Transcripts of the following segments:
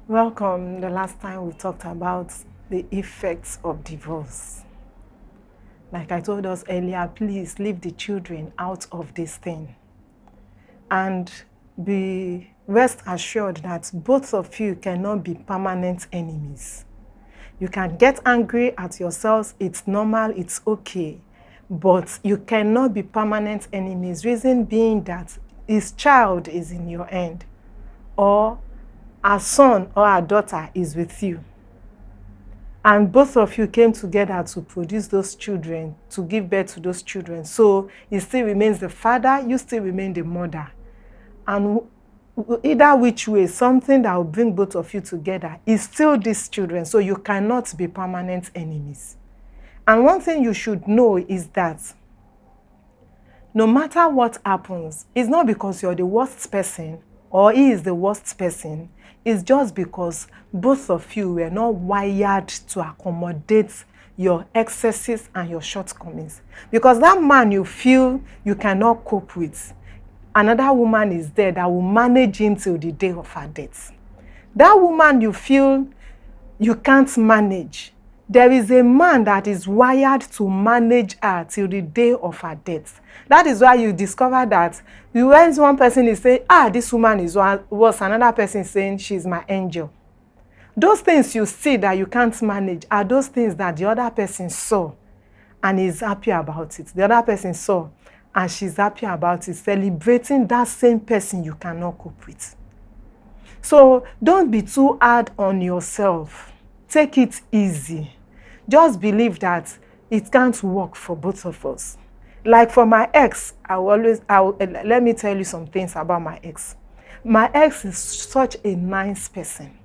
Welcome. The last time we talked about the effects of divorce. Like I told us earlier, please leave the children out of this thing. And be rest assured that both of you cannot be permanent enemies. You can get angry at yourselves, it's normal, it's okay. But you cannot be permanent enemies. Reason being that his child is in your end, or our son or our daughter is with you. And both of you came together to produce those children, to give birth to those children. So he still remains the father, you still remain the mother. And either which way, something that will bring both of you together is still these children. So you cannot be permanent enemies. And one thing you should know is that no matter what happens, it's not because you're the worst person or he is the worst person. It's just because both of you were not wired to accommodate your excesses and your shortcomings. Because that man you feel you cannot cope with, another woman is there that will manage him till the day of her death. That woman you feel you can't manage, there is a man that is wired to manage her till the day of her death. That is why you discover that when one person is saying, this woman is worse, another person is saying, she's my angel. Those things you see that you can't manage are those things that the other person saw and is happy about it. The other person saw and she's happy about it, celebrating that same person you cannot cope with. So don't be too hard on yourself. Take it easy. Just believe that it can't work for both of us. Like for my ex, let me tell you some things about my ex. My ex is such a nice person.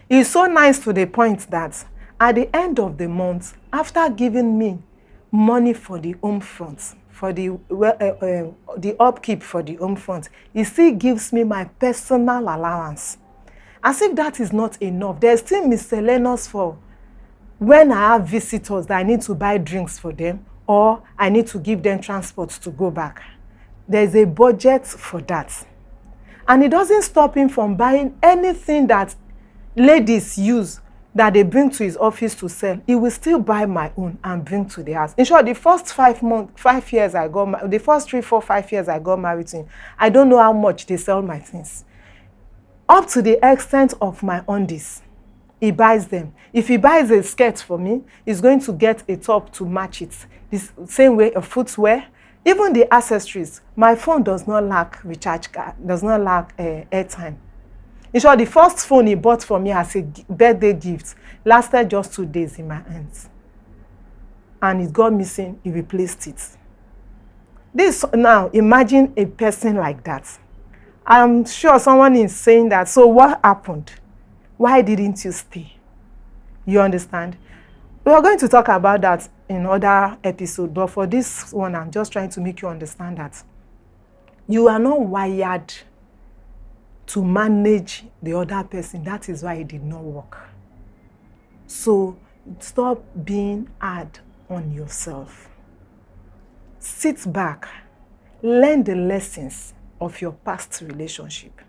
He's so nice to the point that at the end of the month, after giving me money for the home front, for the upkeep for the home front, he still gives me my personal allowance. As if that is not enough. There's still miscellaneous for when I have visitors that I need to buy drinks for them or I need to give them transport to go back. There's a budget for that. And it doesn't stop him from buying anything that ladies use that they bring to his office to sell. He will still buy my own and bring to the house. In short, the first 5 years I got married, the first 3, 4, 5 years I got married to him, I don't know how much they sell my things. Up to the extent of my undies. He buys them. If he buys a skirt for me, he's going to get a top to match it. This same way of footwear, even the accessories. My phone does not lack recharge card, does not lack airtime. In short, the first phone he bought for me as a birthday gift lasted just 2 days in my hands. And it got missing, he replaced it. Now, imagine a person like that. I'm sure someone is saying that, so what happened? Why didn't you stay? You understand? We are going to talk about that in other episodes, but for this one, I'm just trying to make you understand that you are not wired to manage the other person. That is why it did not work. So stop being hard on yourself. Sit back. Learn the lessons of your past relationship.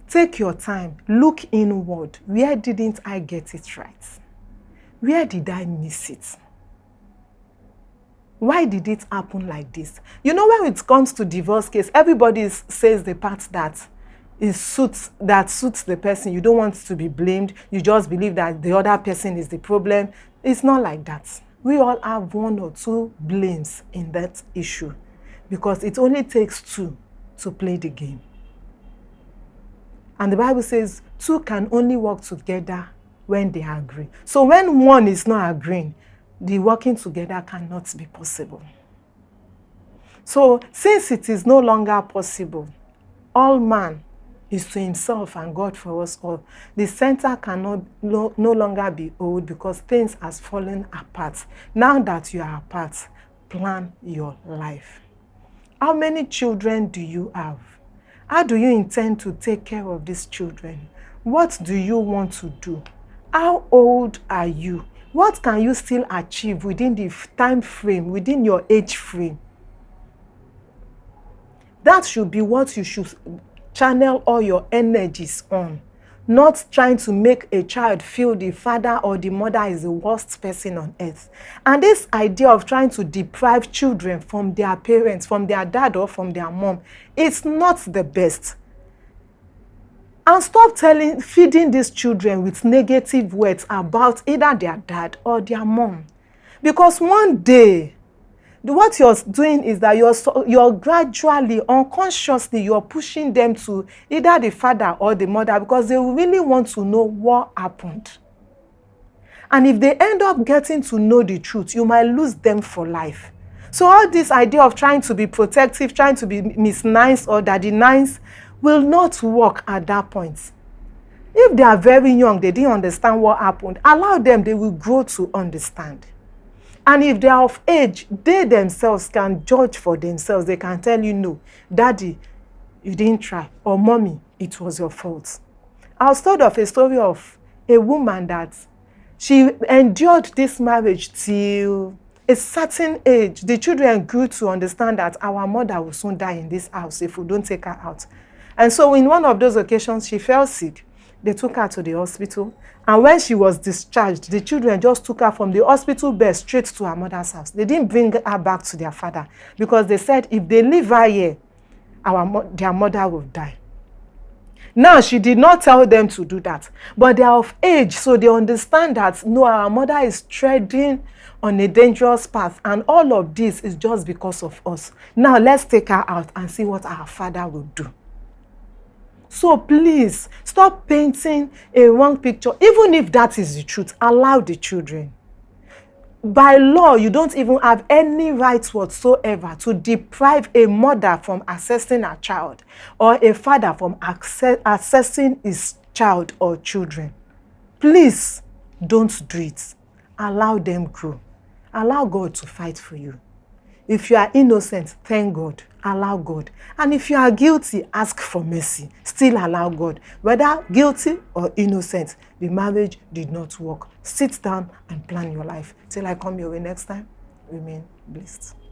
Take your time. Look inward. Where didn't I get it right? Where did I miss it? Why did it happen like this? You know, when it comes to divorce case, everybody says the part that suits the person. You don't want to be blamed. You just believe that the other person is the problem. It's not like that. We all have 1 or 2 blames in that issue because it only takes 2 to play the game. And the Bible says 2 can only work together when they agree. So when one is not agreeing, the working together cannot be possible. So since it is no longer possible, all man is to himself and God for us all. The center cannot no longer be old because things has fallen apart. Now that you are apart, plan your life. How many children do you have? How do you intend to take care of these children? What do you want to do? How old are you? What can you still achieve within the time frame, within your age frame? That should be what you should channel all your energies on, not trying to make a child feel the father or the mother is the worst person on earth. And this idea of trying to deprive children from their parents, from their dad or from their mom, it's not the best. And stop feeding these children with negative words about either their dad or their mom. Because one day, what you're doing is that you're gradually, unconsciously, you're pushing them to either the father or the mother because they really want to know what happened. And if they end up getting to know the truth, you might lose them for life. So all this idea of trying to be protective, trying to be Miss Nice or Daddy Nice will not work at that point. If they are very young, they didn't understand what happened, allow them, they will grow to understand. And if they are of age, they themselves can judge for themselves. They can tell you, no, Daddy, you didn't try, or Mommy, it was your fault. I was told of a story of a woman that she endured this marriage till a certain age. The children grew to understand that our mother will soon die in this house if we don't take her out. And so in one of those occasions, she fell sick. They took her to the hospital. And when she was discharged, the children just took her from the hospital bed straight to her mother's house. They didn't bring her back to their father because they said if they leave her here, their mother will die. Now, she did not tell them to do that, but they are of age, so they understand that, no, our mother is treading on a dangerous path, and all of this is just because of us. Now, let's take her out and see what our father will do. So please, stop painting a wrong picture. Even if that is the truth, allow the children. By law, you don't even have any right whatsoever to deprive a mother from accessing her child or a father from accessing his child or children. Please, don't do it. Allow them grow. Allow God to fight for you. If you are innocent, thank God. Allow God. And if you are guilty, ask for mercy. Still allow God. Whether guilty or innocent, the marriage did not work. Sit down and plan your life. Till I come your way next time, remain blessed.